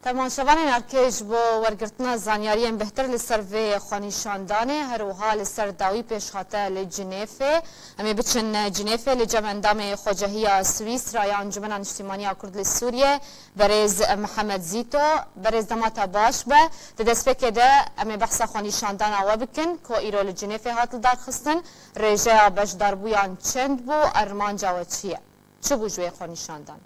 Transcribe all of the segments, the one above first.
تماشاوان ارکیش با ورگرتنا زانیاریم بهتر لسر وی خانیشاندانه هر وها لسر داوی پیش خاطر لجنیفه امی بچن جنیفه لجمندام خوجهی سوئیس رای انجمن اجتماعی کرد سوریه برز محمد زیتو برز دماتا باش به ددسفک ده امی بحث خانیشاندان او بکن کو ایرو لجنیفه هات دار خستن رجا باش دربویان چند بو ارمان جاوچیه چه بو جوی خانیشاندان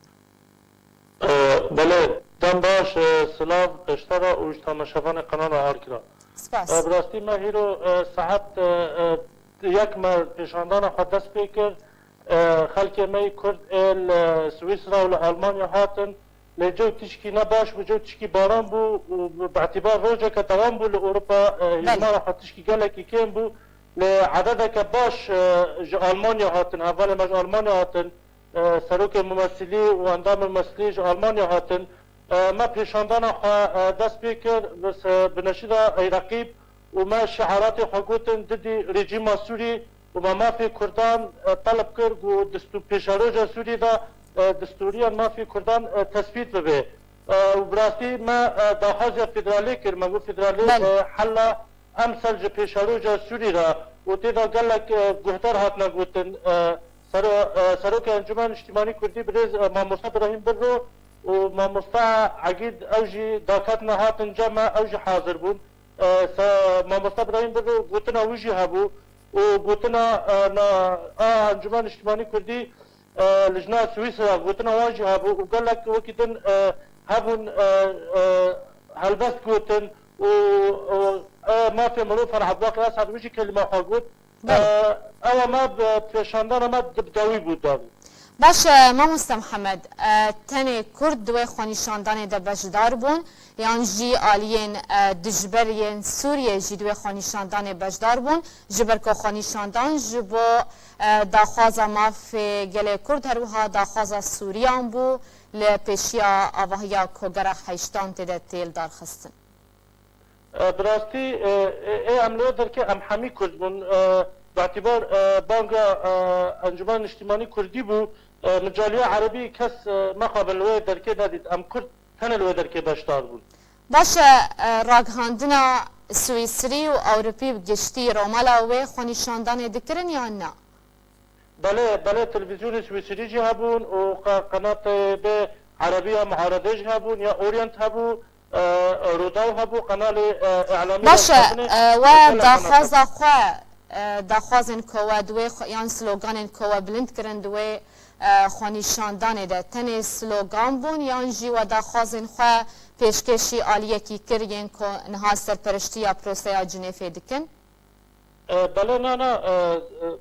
بله دم باش سلام قشترا و تماشاوان قناه هارکرا سپاس براستی ما هیرو ساعت یک مر پیشاندان خود دست بکر خلک می کرد سویسرا و آلمانیا هاتن لجو تشکی نباش و جو تشکی باران بو باعتبار روجه که دوام بو لأوروبا هزمارا خود تشکی گلکی کم بو لعدد که باش آلمانیا هاتن اول مج آلمانیا هاتن سروک ممثلی و اندام ممثلی آلمانیا هاتن ما پیشاندان دست بکر بس بنشید رقیب و ما شعارات حقوقتن ددی رژیم سوری و ما فی کردان طلب کرد و دستور پیشاروج سوری دا دستوری ما فی کردان تثبیت ببه و براستی ما داخل فدرالی کرد ما فدرالی حل امثل جو پیشاروج سوری را و تیدا گلک گهتر هات نگوتن سروک انجمن اجتماعی کردی برز ماموستا ابراهیم برو و ماموستا عقید اوجی داکت نهاتن جمع اوجی حاضر بون ماموستا ابراهیم برو گوتنا اوجی هبو و گوتنا انجمن اجتماعی کردی لجنه سوئیسرا گوتنا واجی هبو و قال لك وكيدن هبون هلبست گوتن و ما في ملو فرح عبدالله اسعد وجي كلمه حقوق او ما پیشاندان ما دبداوی بود داوی باش ماموست محمد تنه کرد دوی خانیشاندان ده بجدار بون یان جی آلین دجبرین سوریه جی دوی خانیشاندان بجدار بون جبر که خانیشاندان جبو داخوازا مافی گله کرد هروها داخوازا سوریان بو لپیشیا آواهیا کگره حیشتان تده تیل دار خستن براستی ای عملیه در که ام حمی کرد بون باعتبار بانگا انجمن اجتماعی کردی بو مجالیه عربی کس مقابل لوی درکه ندید ام کرد تنه لوی درکه بشتار بود باشه راگهاندنا سوئیسری و اوروپی بگشتی رومالا و خانیشاندان دکرن یا نه؟ بله تلویزیون سوئیسری جی هبون و قنات به عربی معارضه جی هبون یا اورینت هبو روداو هبو قنال اعلامی باشه و داخوازا خواه داخوازن کوه دوی یان سلوگانن کوه بلند کرن دوی خانیشاندان ده تنه سلوگان بون یان جی و داخوازن خواه پیشکشی آلیه کی کرین که نها سرپرشتی یا پروسه جنیفه دکن؟ بله نه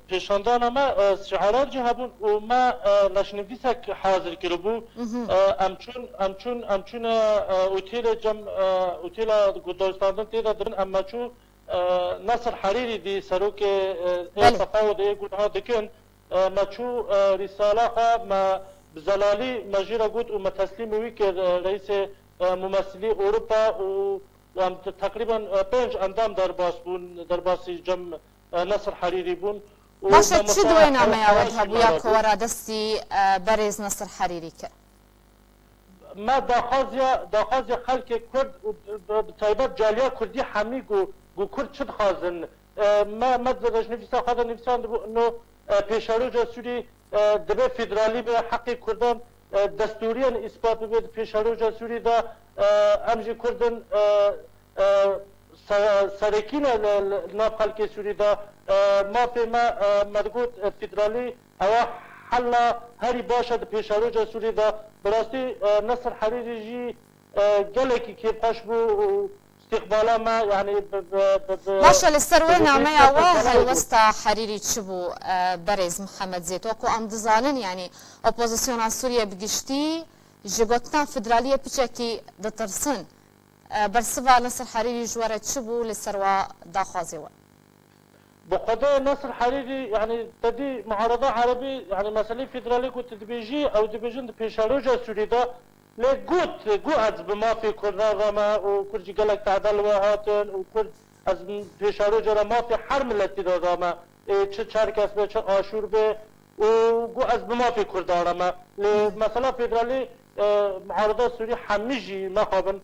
پیشاندان ما شعارات جی هبون و ما لشنویسک حاضر کربو امچون اوتیل گودارستاندن تیدا درن اما چون نصر حريري دي سروك تفاوض يقول هذا كان ما شو رسالة ما بزلالي مجرى قلت وما تسليم ويك رئيس ممثلي أوروبا و تقريبا بنج أندام درباس جم نصر حريري بون باشا چه دوی نامه یاود هبویا کورا دستی برز نصر حريري که؟ ما داخازیا خلق کرد بتایبت جالیا کردی حمی گو کرد چه خازن ما مدرج نفسا خدا نفسان دبو انه پیشاروج سوری دبه فدرالی به حق کردان دستوریان اثبات به پیشاروج سوری دا امجی کردن سرکین ناب خلق سوری دا ما فی ما مدگوت فدرالی او حالا هری باشد پیشاروج سوری دا براستی نصر حریری جی گلکی که پاش بو استقبالا ما يعني باشه لسروي نامه واه وسط حريري تشبو برز محمد زيت وكو ام دزانن يعني اوبوزيسيون سوريا بگشتي جگوتنا فدراليه بچكي دترسن برسوا نصر حريري جواره تشبو لسروا داخازي و بقضاء نصر حريري يعني تدي معارضه عربي يعني مسألة فدراليه كنت دبيجي او دبيجن بيشاروجا سوري دا لقوت از بما في كردان رما وكرجي قالك تعدل وهاتن وكرد از بيشارو جرا ما في حرم التي رما چه چرکس به چه آشور به و از بما في كردان رما مثلا فدرالی معارضه سوری همیشه مخابن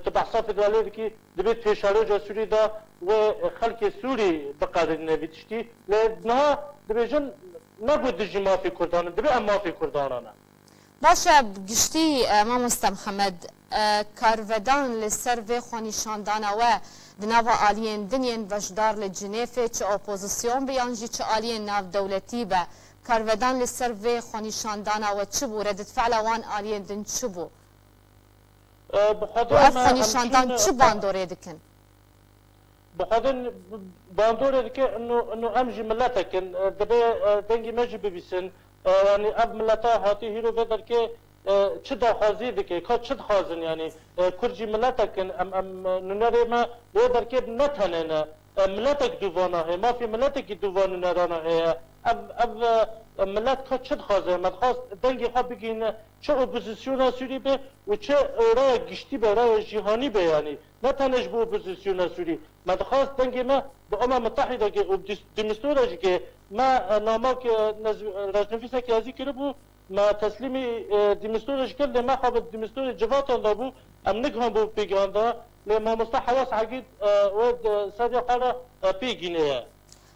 تبحثا فدرالی که دبیت پیشاروج سوری دا و خلق سوری بقدر نویتشتی لنها دبیجن نبود دجی مافی کردان دبی ام مافی کردانانا باشه گشتی مامۆستا محەممەد کارڤدان لەسەر vê xwenîşandana we di nava aliyên dinên vejdar li Cinêfê çi opozîsyon be yan jî çi aliyên navdewletî be karvedan li ser vê xwenîşandana we çi bû redîtfe'la wan aliyên din çi bû û ev xwenîşandan çi bandorê dikin بخاطر باندور که انه امجی ملتکن دبی دنگی مجی ببیسن یعنی اب ملتا هاتی هیرو بدر که چه دخوازی دکه که چه دخوازن یعنی کرجی ملتکن ام ننره ما بدر که نتنه ملتک دوانه ه ما فی ملتک دوانه نرانه ه اب ملت که چه دخوازه مدخواست دنگی خواه بگین چه اپوزیسیون سوری به و چه رای گشتی به رای جهانی به یعنی نه تنش بو اپوزیسیون سوری مدخواست دنگی ما به امم متحده که دمستورش که ما نامک رجنفیس که ازی کرده بو ما تسلیمی دمستورش کرد ما خواب دمستور جواتان دا بو ام نگهم بو پیگانده لما مستحواس عقید و سادی قالا پیگینه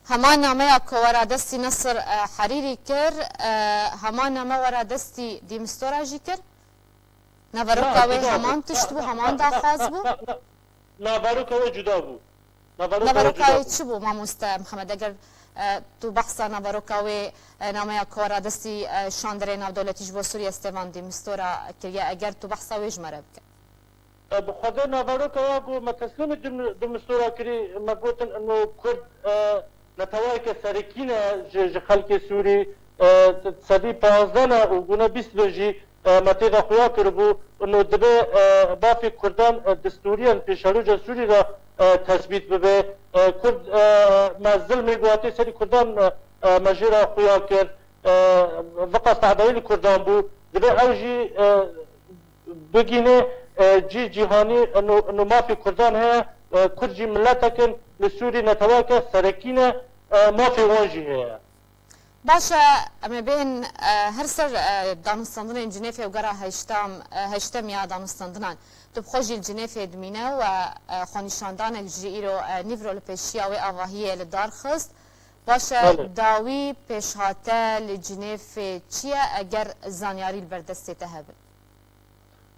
همان نامه که دستی نصر حریری کر همان نامه دستی دیمستورا جی کر نوروکاوی همان تشت بو همان داخواز بو نوروکاوی جدا بو نوروکاوی چی بو مامۆستا محەممەد اگر تو بحثا نوروکاوی نامه که دستی شاندرê navdewletî ji bo Sûriye Stêvan Dîmistora kiriye eger tu behsa wê ji me re bike بخاطر نوروکاوی گو ما تسلیم دمستورا کری ما گوتن انه کرد نتوای که سرکینه ج خلک سوری صدی 15 و گونه 20 جی متیدا خویا کربو انه دبه بافی کردان دستوریان پیشاروج سوری را تثبیت ببه کرد مزل میگواتی سری کردان مجیرا خویا کرد وقت تعدایل کردان بو دبه اوجی بگینه جی جهانی انه مافی کردان ها کرجی ملتکن لسوری نتواکه سرکینه مافی وانجی ها باشه اما بین هر سر دانستاندن جنیفه و گره هشتم یا دانستاندنان تو بخوشی جنیفه دمینه و خانیشاندان جی ایرو نیورو لپیشیا و آواهیه لدار خست باشه داوی پیشهاته لجنیفه چیه اگر زانیاری البردسته تهبه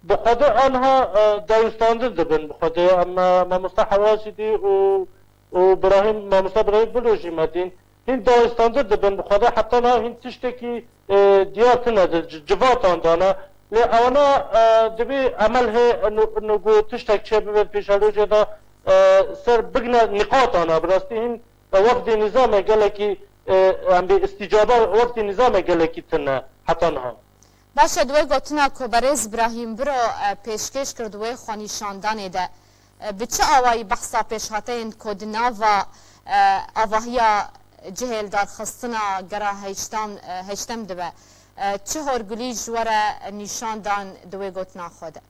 بخاطر آنها دانستاندن دبن بخاطر اما ما مستحواسی دی و براهیم ما مستحواسی بلوشی مدین هین دانستاندن دبن بخاطر حتی نه هین تشتکی دیارتنه جواتان دانه لی اونا دبی عمل ها انو گو تشتک چه ببین پیشالوجه دا سر بگنه نقاط آنها براستی هین وقت نظام گلکی استجابه وقت نظام گلکی تنه حتی نه باشه دوی گوتنا که برز براهیم برو پیشکش کرد دوی خانیشاندانه ده به چه آوایی بحثا پیشهاتین کدنا و آواهیا جهل دار خستنا گره هشتم دبه چه هرگلی جوره نیشاندان دوی گوتنا خوده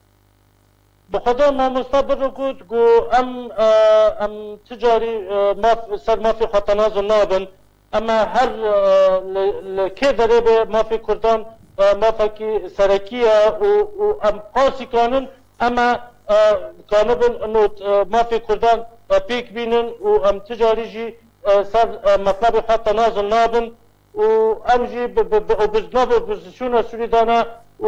بخدا ما مستبر رو گو ام تجاری سر مافی خطناز و نابن اما هر لکه داره به مافی کردان مافکی سرکیه و ام قاسی کانن اما کانبن انو مافی کردان پیک بینن و ام تجاری جی سر مطلب حتی نازل نابن و ام جی بزناب اپوزیسیون سوری دانه و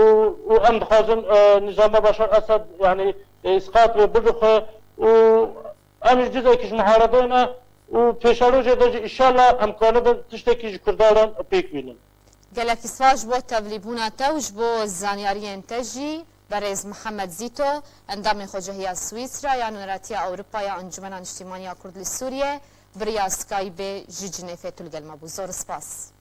ام دخوازن نظام بشار اسد یعنی اسقاط و بلخه و ام جزء کش محاربه و پیشالوجه داجی انشالله ام کانبن تشتکی جی کرداران پیک بینن گلکی سواج بو تبلیبونا توج بو زانیارین تجی برز محمد زیتو اندام خوجهی سوئیسرا یا نوراتیا اوروپا یا انجمن اجتماعی کرد لسوریه بریا سکایب جی جنیفه تلگل مبو زور سپاس